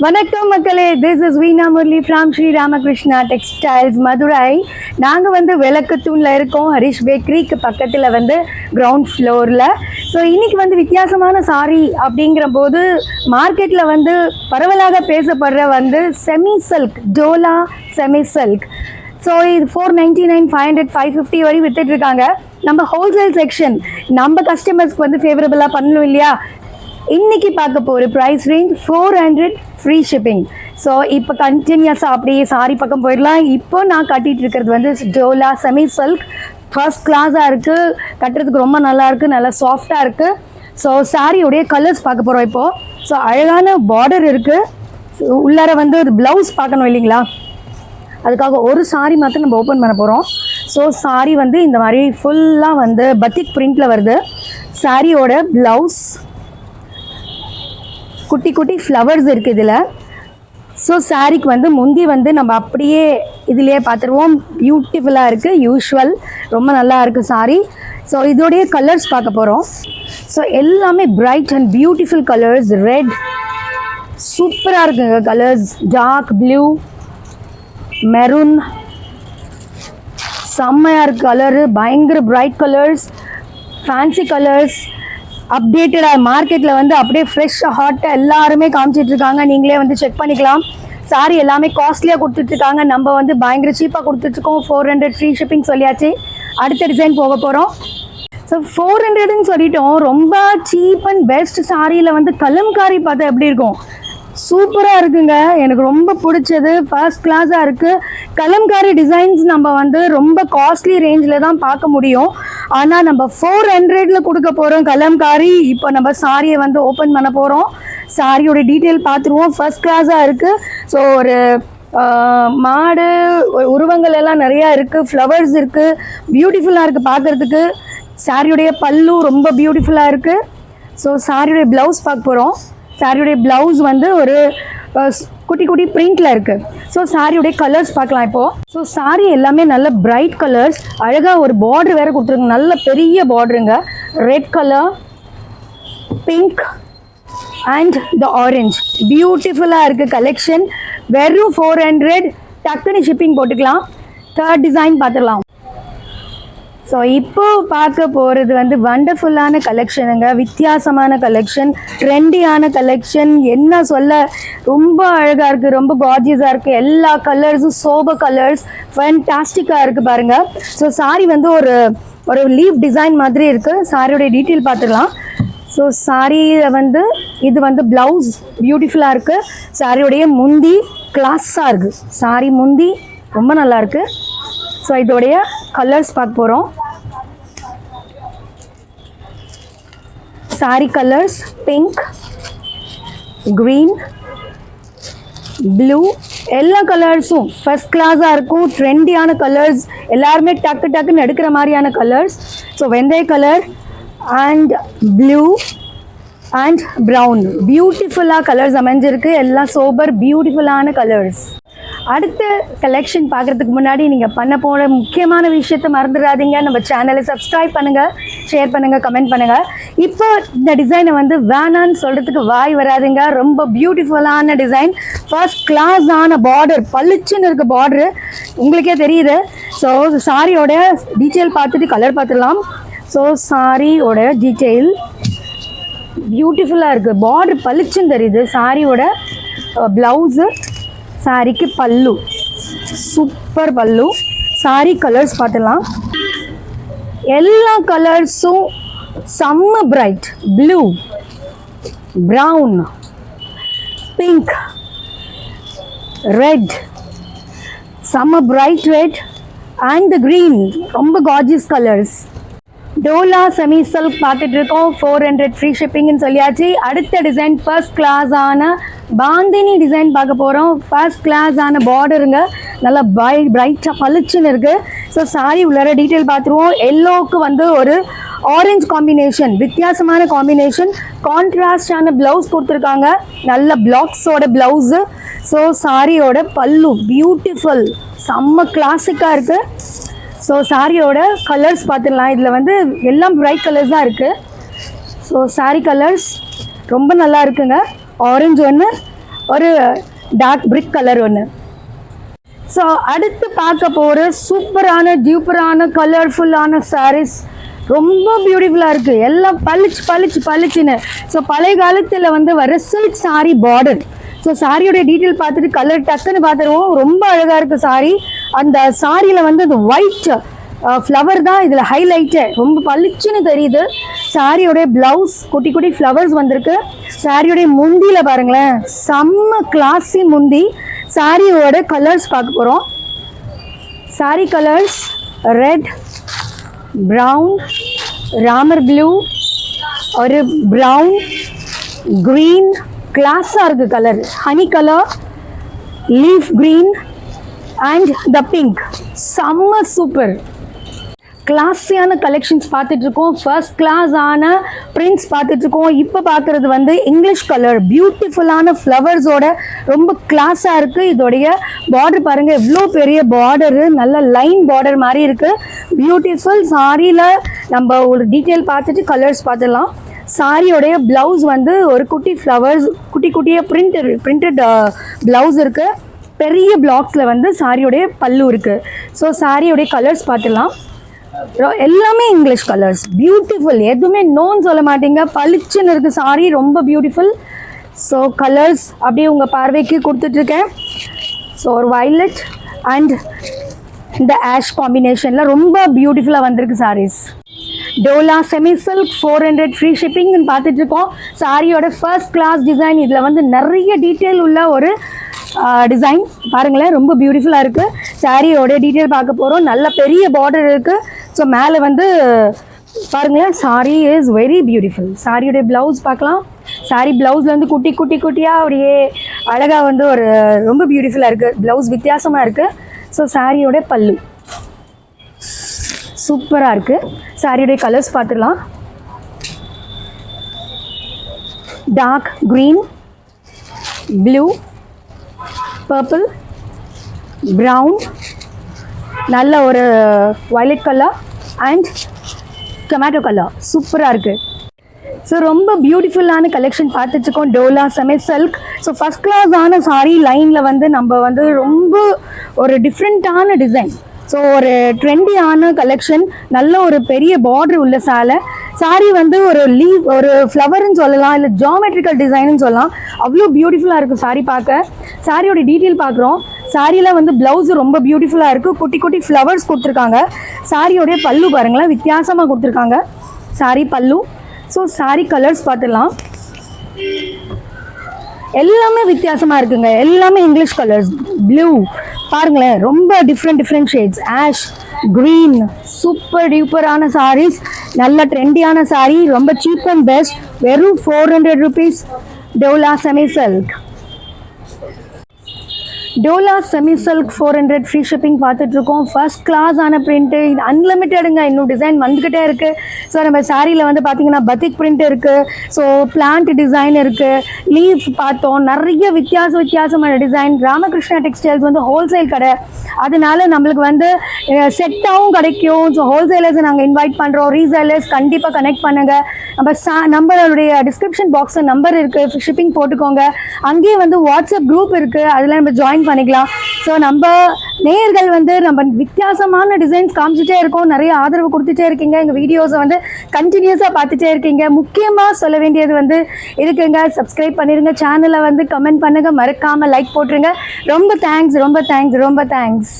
வணக்கம் மக்களே, this is Veena Murali from Sri Ramakrishna textiles Madurai. நாங்கள் வந்து விளக்குத்தூணில் இருக்கோம், ஹரிஷ் பேக்கரிக்கு பக்கத்தில் வந்து கிரவுண்ட் ஃப்ளோரில். ஸோ இன்றைக்கி வந்து வித்தியாசமான சாரீ அப்படிங்கிற போது மார்க்கெட்டில் வந்து பரவலாக பேசப்படுற வந்து semi silk, Dola semi silk. So இது 499, 500, 550 வரை விற்றுட்ருக்காங்க. நம்ம ஹோல்சேல் செக்ஷன் நம்ம கஸ்டமர்ஸ்க்கு வந்து ஃபேவரபுளாக பண்ணணும் இல்லையா? இன்றைக்கி பார்க்க போகிற price range 400 free shipping. So இப்போ கண்டினியூஸாக அப்படியே சாரி பக்கம் போயிடலாம். இப்போ நான் கட்டிகிட்டு இருக்கிறது வந்து டோலா செமி சில்க். ஃபர்ஸ்ட் கிளாஸாக இருக்குது, கட்டுறதுக்கு ரொம்ப நல்லாயிருக்கு, நல்லா சாஃப்டாக இருக்குது. ஸோ சாரியோடைய கலர்ஸ் பார்க்க போகிறோம் இப்போது. ஸோ அழகான பார்டர் இருக்குது. உள்ளார வந்து ஒரு ப்ளவுஸ் பார்க்கணும் இல்லைங்களா? அதுக்காக ஒரு சாரி மாத்திரம் நம்ம ஓப்பன் பண்ண போகிறோம். ஸோ சாரி வந்து இந்த மாதிரி ஃபுல்லாக வந்து பத்திக் பிரிண்டில் வருது. சாரியோட ப்ளவுஸ் குட்டி குட்டி ஃப்ளவர்ஸ் இருக்குது இதில். ஸோ சாரீக்கு வந்து முந்தி வந்து நம்ம அப்படியே இதிலேயே பார்த்துருவோம். பியூட்டிஃபுல்லாக இருக்குது, யூஷுவல் ரொம்ப நல்லா இருக்குது சாரீ. ஸோ இதோடைய கலர்ஸ் பார்க்க போகிறோம். ஸோ எல்லாமே bright and beautiful colours. Red சூப்பராக இருக்குங்க கலர்ஸ். டார்க் ப்ளூ, மெரூன் செம்மையாக இருக்குது கலரு. பயங்கர பிரைட் கலர்ஸ், ஃபேன்சி கலர்ஸ். அப்டேட்டடாக மார்க்கெட்டில் வந்து அப்படியே ஃப்ரெஷ்ஷாக ஹாட்டாக எல்லாருமே காமிச்சிட்ருக்காங்க. நீங்களே வந்து செக் பண்ணிக்கலாம். சாரி எல்லாமே காஸ்ட்லியாக கொடுத்துட்ருக்காங்க, நம்ம வந்து பயங்கர சீப்பாக கொடுத்துட்ருக்கோம். 400 ஃப்ரீ ஷிப்பிங் சொல்லியாச்சு. அடுத்த டிசைன் போக போகிறோம். ஸோ 400ன்னு சொல்லிட்டோம். ரொம்ப சீப் அண்ட் பெஸ்ட் சாரியில் வந்து கலம்காரி பார்த்தா எப்படி இருக்கும்? சூப்பராக இருக்குங்க, எனக்கு ரொம்ப பிடிச்சது. ஃபர்ஸ்ட் கிளாஸாக இருக்குது. கலம்காரி டிசைன்ஸ் நம்ம வந்து ரொம்ப காஸ்ட்லி ரேஞ்சில் தான் பார்க்க முடியும். ஆனால் நம்ம 400ல் கொடுக்க போகிறோம் கலம்காரி. இப்போ நம்ம சாரியை வந்து ஓப்பன் பண்ண போகிறோம். சாரியோட டீட்டெயில் பார்த்துருவோம். ஃபர்ஸ்ட் கிளாஸாக இருக்குது. ஸோ ஒரு மாடு உருவங்கள் எல்லாம் நிறையா இருக்குது, ஃப்ளவர்ஸ் இருக்குது, பியூட்டிஃபுல்லாக இருக்குது பார்க்குறதுக்கு. சாரியுடைய பல்லு ரொம்ப பியூட்டிஃபுல்லாக இருக்குது. ஸோ சாரியுடைய ப்ளவுஸ் பார்க்க போகிறோம். சாரியுடைய ப்ளவுஸ் வந்து ஒரு குட்டி குட்டி பிரிண்டில் இருக்குது. ஸோ சாரியுடைய கலர்ஸ் பார்க்கலாம் இப்போது. ஸோ சாரி எல்லாமே நல்ல பிரைட் கலர்ஸ். அழகாக ஒரு பார்டர் வேறு கொடுத்துருங்க, நல்ல பெரிய பார்டருங்க. Red colour, pink and the orange. பியூட்டிஃபுல்லாக இருக்குது கலெக்ஷன். வெறும் 400. டக்குன்னு ஷிப்பிங் போட்டுக்கலாம். தேர்ட் டிசைன் பார்த்துடலாம். ஸோ இப்போது பார்க்க போகிறது வந்து வண்டர்ஃபுல்லான கலெக்ஷனுங்க. வித்தியாசமான கலெக்ஷன், ட்ரெண்டியான கலெக்ஷன். என்ன சொல்ல, ரொம்ப அழகாக இருக்குது, ரொம்ப கார்ஜியஸாக இருக்குது. எல்லா கலர்ஸும் சோபர் கலர்ஸ், ஃபேன்டாஸ்டிக்காக இருக்குது பாருங்கள். ஸோ சாரி வந்து ஒரு லீவ் டிசைன் மாதிரி இருக்குது. சாரியோடைய டீட்டெயில் பார்த்துக்கலாம். ஸோ சாரியில் வந்து இது வந்து ப்ளவுஸ் பியூட்டிஃபுல்லாக இருக்குது. சாரியோடைய முந்தி கிளாஸாக இருக்குது. சாரி முந்தி ரொம்ப நல்லாயிருக்கு. ஸோ இதோடைய கலர்ஸ் பார்க்க போகிறோம். Sorry colours pink, green, blue, எல்லா கலர்ஸும் ஃபர்ஸ்ட் கிளாஸாக இருக்கும். ட்ரெண்டியான கலர்ஸ், எல்லாருமே டக்கு டக்குன்னு எடுக்கிற மாதிரியான கலர்ஸ். ஸோ வெந்தய colour and blue and brown, பியூட்டிஃபுல்லாக கலர்ஸ் அமைஞ்சிருக்கு. எல்லாம் சோபர் பியூட்டிஃபுல்லான கலர்ஸ். அடுத்த கலெக்ஷன் பார்க்குறதுக்கு முன்னாடி நீங்கள் பண்ண போகிற முக்கியமான விஷயத்தை மறந்துடாதீங்க. நம்ம சேனலை சப்ஸ்கிரைப் பண்ணுங்கள், ஷேர் பண்ணுங்கள், கமெண்ட் பண்ணுங்கள். இப்போ இந்த டிசைனை வந்து வேணான்னு சொல்கிறதுக்கு வாய் வராதுங்க. ரொம்ப பியூட்டிஃபுல்லான டிசைன், ஃபர்ஸ்ட் கிளாஸான பார்டர், பளிச்சுன்னு இருக்க பார்டரு உங்களுக்கே தெரியுது. ஸோ சாரியோட டீட்டெயில் பார்த்துட்டு கலர் பார்த்துடலாம். ஸோ சாரியோட டீட்டெயில் பியூட்டிஃபுல்லாக இருக்குது. பார்டர் பளிச்சுன்னு தெரியுது. சாரியோட ப்ளவுஸு, சாரிக்கு பல்லு, சூப்பர் பல்லு. சாரி கலர்ஸ் பார்த்துடலாம். எல்லா கலர்ஸும் செம்ம bright. Blue, brown, pink, red, செம்ம பிரைட் ரெட் அண்ட் க்ரீன், ரொம்ப gorgeous colours. Dola semi silk பார்த்துட்டு இருக்கோம். 400 ஃப்ரீ ஷிப்பிங்னு சொல்லியாச்சு. அடுத்த டிசைன் ஃபர்ஸ்ட் கிளாஸான பாந்தினி டிசைன் பார்க்க போகிறோம். ஃபர்ஸ்ட் கிளாஸான பார்டருங்க, நல்லா பிரைட்டாக பளிச்சுன்னு இருக்குது. ஸோ சாரி உள்ளார டீட்டெயில் பார்த்துருவோம். எல்லோவுக்கு வந்து ஒரு ஆரஞ்ச் காம்பினேஷன், வித்தியாசமான காம்பினேஷன். கான்ட்ராஸ்டான ப்ளவுஸ் கொடுத்துருக்காங்க, நல்ல பிளாக்ஸோட ப்ளவுஸு. ஸோ சாரியோட பல்லு பியூட்டிஃபுல், செம்ம கிளாசிக்காக இருக்குது. ஸோ சாரியோட கலர்ஸ் பார்த்துடலாம். இதில் வந்து எல்லாம் பிரைட் கலர்ஸ் தான் இருக்குது. ஸோ சாரி கலர்ஸ் ரொம்ப நல்லா இருக்குங்க. ஆரஞ்சு ஒன்று ஒரு டார்க் பிரிக் கலர் ஒன்று. ஸோ அடுத்து பார்க்க போகிற சூப்பரான டியூப்பரான கலர்ஃபுல்லான சாரீஸ், ரொம்ப பியூட்டிஃபுல்லாக இருக்குது. எல்லாம் பளிச்சுன்னு. ஸோ பழைய காலத்தில் வந்து வர சில்க் சாரீ பார்டர். ஸோ சாரியோடைய டீட்டெயில் பார்த்துட்டு கலர் டக்குன்னு பார்த்துருவோம். ரொம்ப அழகாக இருக்குது சாரீ. அந்த சாரியில் வந்து அந்த ஒயிட் ஃப்ளவர் தான் இதில் ஹைலைட்டு, ரொம்ப பளிச்சுன்னு தெரியுது. சாரியோடைய ப்ளவுஸ் குட்டி குட்டி ஃப்ளவர்ஸ் வந்திருக்கு. சாரியோடைய முந்தியில் பாருங்களேன், செம்ம கிளாஸி முந்தி. சாரியோட கலர்ஸ் பார்க்க போகிறோம். Sorry colours red, brown, Ramar blue, ஒரு ப்ரௌன், க்ரீன், கிளாஸாக இருக்குது colour, honey colour, leaf green and the pink. செம்ம சூப்பர் கிளாஸியான கலெக்ஷன்ஸ் பார்த்துட்ருக்கோம். ஃபர்ஸ்ட் கிளாஸ் ஆன பிரிண்ட்ஸ் பார்த்துட்ருக்கோம். இப்போ பார்க்குறது வந்து இங்கிலீஷ் கலர், பியூட்டிஃபுல்லான ஃப்ளவர்ஸோட ரொம்ப கிளாஸாக இருக்குது. இதோடைய பார்டர் பாருங்கள், எவ்வளோ பெரிய பார்டரு, நல்ல லைன் பார்டர் மாதிரி இருக்குது. பியூட்டிஃபுல் சாரியில் நம்ம ஒரு டீட்டெயில் பார்த்துட்டு கலர்ஸ் பார்த்துடலாம். சாரியோடைய ப்ளவுஸ் வந்து ஒரு குட்டி ஃப்ளவர்ஸ், குட்டி குட்டியாக பிரிண்டட் ப்ளவுஸ் இருக்குது. பெரிய பிளாக்ஸில் வந்து சாரியோடைய பல்லு இருக்குது. ஸோ சாரியோடைய கலர்ஸ் பார்த்துடலாம். எல்லாமே இங்கிலீஷ் கலர்ஸ், பியூட்டிஃபுல், எதுவுமே நோன்னு சொல்ல மாட்டீங்க, பளிச்சுன்னு இருக்குது சாரி, ரொம்ப பியூட்டிஃபுல். ஸோ கலர்ஸ் அப்படியே உங்கள் பார்வைக்கு கொடுத்துட்ருக்கேன். ஸோ ஒரு வயலட் அண்ட் இந்த ஆஷ் காம்பினேஷனில் ரொம்ப பியூட்டிஃபுல்லாக வந்திருக்கு saris. Dola semi silk 400 free ஷிப்பிங்னு பார்த்துட்ருக்கோம். சாரியோட ஃபர்ஸ்ட் கிளாஸ் டிசைன். இதில் வந்து நிறைய டீட்டெயில் உள்ள ஒரு டிசைன் பாருங்களேன், ரொம்ப பியூட்டிஃபுல்லாக இருக்குது. சாரியோட டீட்டெயில் பார்க்க போகிறோம். நல்ல பெரிய பார்டர் இருக்குது. ஸோ மேலே வந்து பாருங்களேன், சாரி இஸ் வெரி பியூட்டிஃபுல். சாரியோடைய ப்ளவுஸ் பார்க்கலாம். சாரி ப்ளவுஸில் வந்து குட்டி குட்டி குட்டியாக அப்படியே அழகாக வந்து ஒரு ரொம்ப பியூட்டிஃபுல்லாக இருக்குது. ப்ளவுஸ் வித்தியாசமாக இருக்குது. ஸோ சாரியோடைய பல்லு சூப்பராக இருக்குது. சாரியோடைய கலர்ஸ் பார்த்துடலாம். Dark green, blue, purple, brown, நல்ல ஒரு violet colour and tomato colour, சூப்பராக இருக்குது. ஸோ ரொம்ப பியூட்டிஃபுல்லான கலெக்ஷன் பார்த்துட்ருக்கோம். Dola semi silk. So first class ஆன சாரீ லைனில் வந்து நம்ம வந்து ரொம்ப ஒரு டிஃப்ரெண்ட்டான டிசைன். ஸோ ஒரு ட்ரெண்டியான கலெக்ஷன், நல்ல ஒரு பெரிய பார்டர் உள்ள சேலை. சாரீ வந்து ஒரு லீவ், ஒரு ஃப்ளவர்னு சொல்லலாம், இல்லை ஜியாமெட்ரிக்கல் டிசைன்னு சொல்லலாம். அவ்வளோ பியூட்டிஃபுல்லாக இருக்குது சாரீ பார்க்க. சாரியோட டீட்டெயில் பார்க்குறோம். சாரியில் வந்து ப்ளவுஸு ரொம்ப பியூட்டிஃபுல்லாக இருக்குது. குட்டி குட்டி ஃப்ளவர்ஸ் கொடுத்துருக்காங்க. சாரியோடைய பல்லு பாருங்களேன், வித்தியாசமாக கொடுத்துருக்காங்க சாரீ பல்லு. ஸோ சாரீ கலர்ஸ் பார்த்துடலாம். எல்லாமே வித்தியாசமாக இருக்குங்க. எல்லாமே இங்கிலீஷ் கலர்ஸ். ப்ளூ பாருங்களேன், ரொம்ப different shades. Ash, green, super டியூப்பரான சாரீஸ். நல்ல ட்ரெண்டியான சாரீ, ரொம்ப சீப் அண்ட் பெஸ்ட். வெறும் 400 rupees. Dola semi silk. Dola semi silk 400 free shipping பார்த்துட்ருக்கோம். ஃபர்ஸ்ட் கிளாஸ் ஆன பிரிண்ட்டு, இது அன்லிமிட்டடுங்க, இன்னும் டிசைன் வந்துக்கிட்டே இருக்குது. ஸோ நம்ம சாரியில் வந்து பார்த்திங்கன்னா பத்திக் பிரிண்ட் இருக்குது. ஸோ பிளான்ட் டிசைன் இருக்குது, லீஃப் பார்த்தோம், நிறைய வித்தியாசமான டிசைன். ராமகிருஷ்ணா டெக்ஸ்டைல்ஸ் வந்து ஹோல்சேல் கடை, அதனால நம்மளுக்கு வந்து செட்டாகவும் கிடைக்கும். ஸோ ஹோல்சேலர்ஸை நாங்கள் இன்வைட் பண்ணுறோம். ரீசேலர்ஸ் கண்டிப்பாக கனெக்ட் பண்ணுங்கள். நம்மளுடைய டிஸ்கிரிப்ஷன் பாக்ஸில் நம்பர் இருக்குது, ஷிப்பிங் போட்டுக்கோங்க. அங்கேயே வந்து வாட்ஸ்அப் குரூப் இருக்குது, அதில் நம்ம ஜாயின் பண்ணிக்கலாம். ஸோ நம்ம நேயர்கள் வந்து நம்ம வித்தியாசமான டிசைன்ஸ் காமிச்சிட்டே இருக்கோம், நிறைய ஆதரவு கொடுத்துட்டே இருக்கீங்க, எங்கள் வீடியோஸை வந்து கண்டினியூஸாக பார்த்துட்டே இருக்கீங்க. முக்கியமாக சொல்ல வேண்டியது வந்து இருக்குங்க, சப்ஸ்கிரைப் பண்ணிடுங்க, சேனலை வந்து கமெண்ட் பண்ணுங்கள், மறக்காமல் லைக் போட்டுருங்க. ரொம்ப தேங்க்ஸ்.